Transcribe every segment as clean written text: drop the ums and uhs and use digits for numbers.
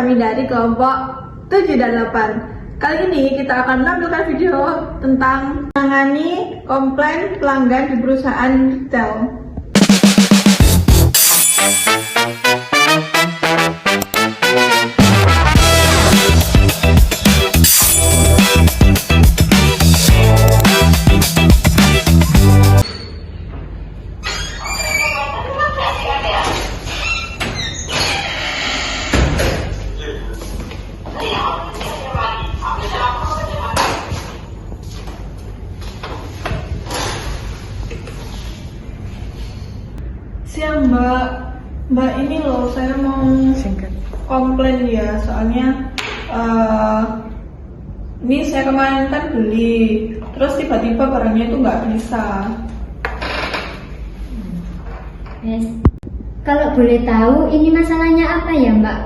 kami dari kelompok 7 dan 8. Kali ini kita akan menampilkan video tentang menangani komplain pelanggan di perusahaan retail. Siang Mbak ini loh, saya mau komplain ya, soalnya ini saya kemarin kan beli, terus tiba-tiba barangnya itu nggak bisa. Yes. Kalau boleh tahu ini masalahnya apa ya Mbak?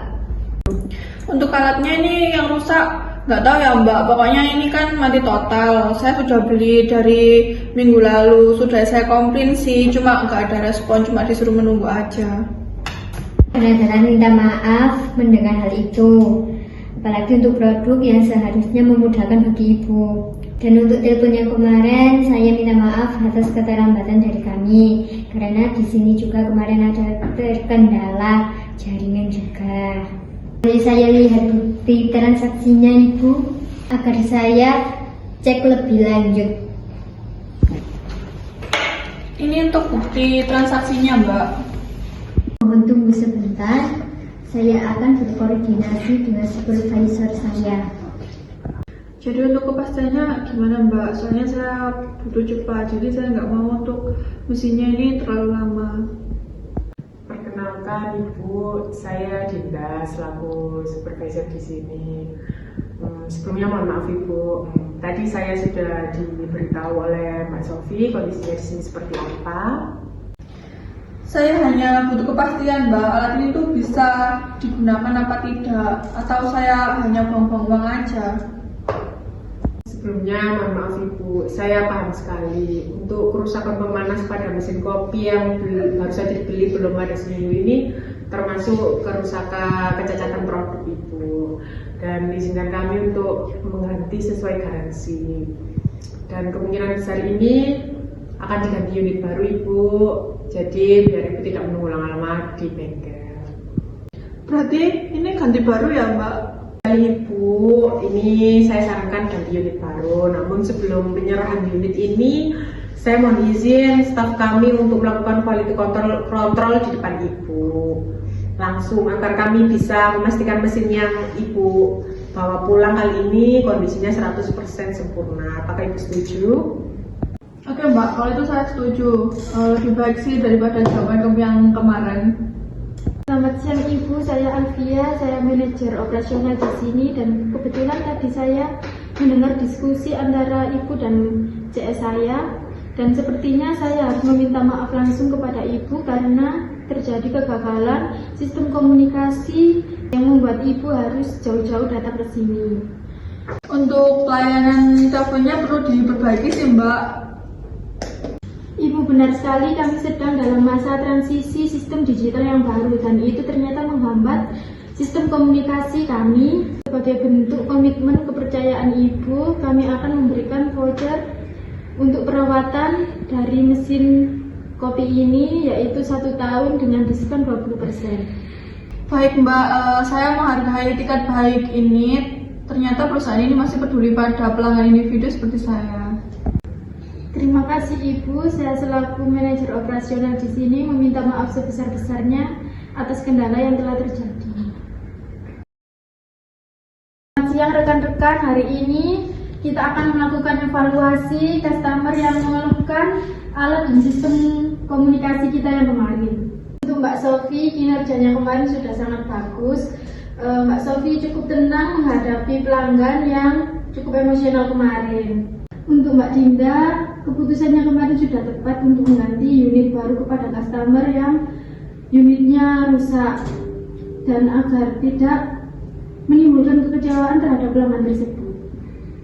Untuk alatnya ini yang rusak, nggak tahu ya Mbak, pokoknya ini kan mati total. Saya sudah beli dari minggu lalu, sudah saya komplain sih, cuma nggak ada respon, cuma disuruh menunggu aja. Benar-benar minta maaf mendengar hal itu, apalagi untuk produk yang seharusnya memudahkan bagi Ibu. Dan untuk telepon yang kemarin, saya minta maaf atas keterlambatan dari kami, karena di sini juga kemarin ada terkendala jaringan juga. Boleh saya lihat bukti transaksinya Ibu, agar saya cek lebih lanjut. Ini untuk bukti transaksinya Mbak. Mohon tunggu sebentar, saya akan berkoordinasi dengan supervisor saya. Jadi untuk kepastiannya gimana Mbak? Soalnya saya butuh cepat, jadi saya nggak mau untuk mesinnya ini terlalu lama. Perkenalkan Ibu, saya Dinda selaku supervisor di sini. Sebelumnya mohon maaf Ibu, tadi saya sudah diberitahu oleh Mbak Sofi kondisinya di sini seperti apa. Saya hanya butuh kepastian Mbak, alat ini tuh bisa digunakan apa tidak, atau saya hanya buang-buang uang aja. Sebelumnya mohon maaf Ibu, saya paham sekali untuk kerusakan pemanas pada mesin kopi yang baru saja dibeli belum ada seminggu ini termasuk kerusakan kecacatan produk Ibu, dan izinkan kami untuk mengganti sesuai garansi, dan kemungkinan besar ini akan diganti unit baru Ibu, jadi biar Ibu tidak menunggu lama-lama di bengkel. Berarti ini ganti baru ya Mbak? Ibu, ini saya sarankan ganti unit baru. Namun sebelum penyerahan unit ini, saya mohon izin staf kami untuk melakukan quality control di depan Ibu langsung, agar kami bisa memastikan mesin yang Ibu bawa pulang kali ini kondisinya 100% sempurna. Apakah Ibu setuju? Oke Mbak, kalau itu saya setuju. Lebih baik sih daripada jawaban yang kemarin. Selamat siang Ibu, saya Alfia, saya manajer operasional di sini, dan kebetulan tadi saya mendengar diskusi antara Ibu dan CS saya, dan sepertinya saya harus meminta maaf langsung kepada Ibu karena terjadi kegagalan sistem komunikasi yang membuat Ibu harus jauh-jauh datang ke sini. Untuk pelayanan teleponnya perlu diperbaiki sih Mbak. Ibu, benar sekali, kami sedang dalam masa transisi sistem digital yang baru, dan itu ternyata menghambat sistem komunikasi kami. Sebagai bentuk komitmen kepercayaan Ibu, kami akan memberikan voucher untuk perawatan dari mesin kopi ini, yaitu 1 tahun dengan diskon 20%. Baik Mbak, saya menghargai etikat baik ini. Ternyata perusahaan ini masih peduli pada pelanggan individu seperti saya. Terima kasih Ibu, saya selaku manajer operasional di sini meminta maaf sebesar-besarnya atas kendala yang telah terjadi. Selamat siang rekan-rekan, hari ini kita akan melakukan evaluasi customer yang mengeluhkan alat dan sistem komunikasi kita yang kemarin. Untuk Mbak Sofi, kinerjanya kemarin sudah sangat bagus. Mbak Sofi cukup tenang menghadapi pelanggan yang cukup emosional kemarin. Untuk Mbak Dinda, keputusannya kemarin sudah tepat untuk mengganti unit baru kepada customer yang unitnya rusak, dan agar tidak menimbulkan kekecewaan terhadap pelanggan tersebut.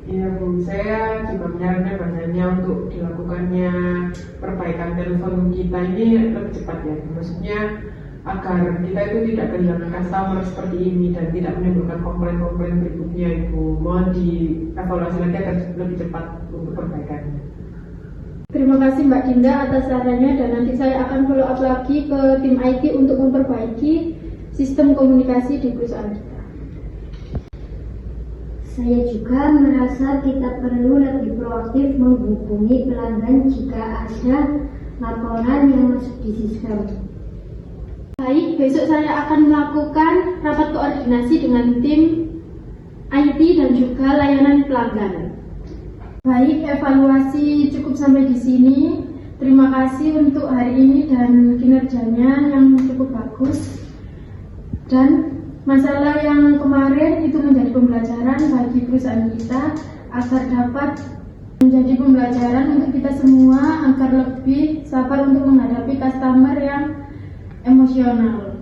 Iya Bu, saya juga menyarankan bahasanya untuk dilakukannya perbaikan telepon kita ini lebih cepat ya. Maksudnya agar kita itu tidak kehilangan customer seperti ini dan tidak menimbulkan komplain-komplain berikutnya itu. Mohon dievaluasi lagi agar lebih cepat untuk perbaikannya. Terima kasih Mbak Dinda atas sarannya, dan nanti saya akan follow up lagi ke tim IT untuk memperbaiki sistem komunikasi di perusahaan kita. Saya juga merasa kita perlu lebih proaktif menghubungi pelanggan jika ada laporan yang masuk di sistem. Baik, besok saya akan melakukan rapat koordinasi dengan tim IT dan juga layanan pelanggan. Baik, evaluasi cukup sampai di sini. Terima kasih untuk hari ini dan kinerjanya yang cukup bagus. Dan masalah yang kemarin itu menjadi pembelajaran bagi perusahaan kita agar dapat menjadi pembelajaran untuk kita semua agar lebih sabar untuk menghadapi customer yang emosional.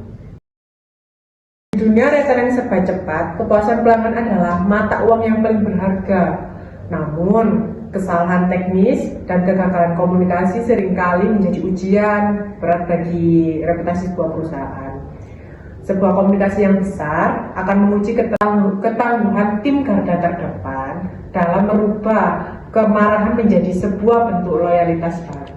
Di dunia rekening serba cepat, kepuasan pelanggan adalah mata uang yang paling berharga. Namun, kesalahan teknis dan kegagalan komunikasi seringkali menjadi ujian berat bagi reputasi sebuah perusahaan. Sebuah komunikasi yang besar akan menguji ketangguhan tim garda terdepan dalam merubah kemarahan menjadi sebuah bentuk loyalitas baru.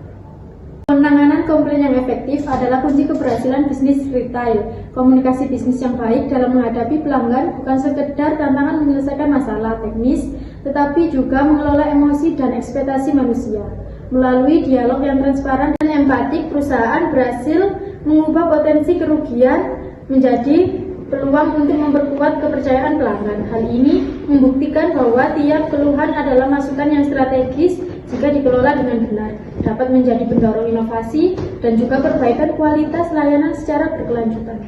Penanganan komplain yang efektif adalah kunci keberhasilan bisnis retail. Komunikasi bisnis yang baik dalam menghadapi pelanggan bukan sekedar tantangan menyelesaikan masalah teknis, tetapi juga mengelola emosi dan ekspektasi manusia. Melalui dialog yang transparan dan empatik, perusahaan berhasil mengubah potensi kerugian menjadi peluang untuk memperkuat kepercayaan pelanggan. Hal ini membuktikan bahwa tiap keluhan adalah masukan yang strategis jika dikelola dengan benar, dapat menjadi pendorong inovasi dan juga perbaikan kualitas layanan secara berkelanjutan.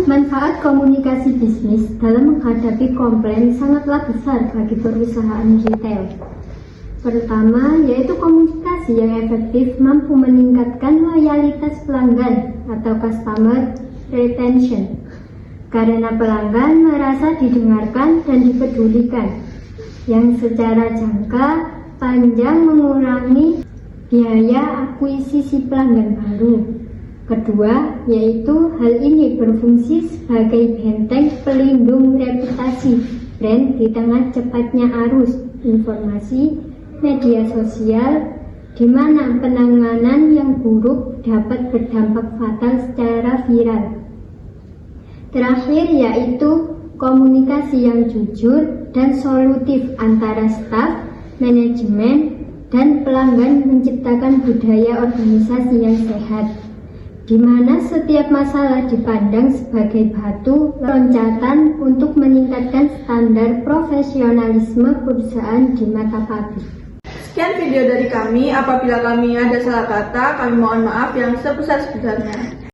Manfaat komunikasi bisnis dalam menghadapi komplain sangatlah besar bagi perusahaan retail. Pertama, yaitu komunikasi yang efektif mampu meningkatkan loyalitas pelanggan atau customer retention, karena pelanggan merasa didengarkan dan dipedulikan, yang secara jangka panjang mengurangi biaya akuisisi pelanggan baru. Kedua, yaitu hal ini berfungsi sebagai benteng pelindung reputasi brand di tengah cepatnya arus informasi media sosial, di mana penanganan yang buruk dapat berdampak fatal secara viral. Terakhir, yaitu komunikasi yang jujur dan solutif antara staf, manajemen, dan pelanggan menciptakan budaya organisasi yang sehat, di mana setiap masalah dipandang sebagai batu loncatan untuk meningkatkan standar profesionalisme perusahaan di mata publik. Sekian video dari kami. Apabila kami ada salah kata, kami mohon maaf yang sebesar-besarnya.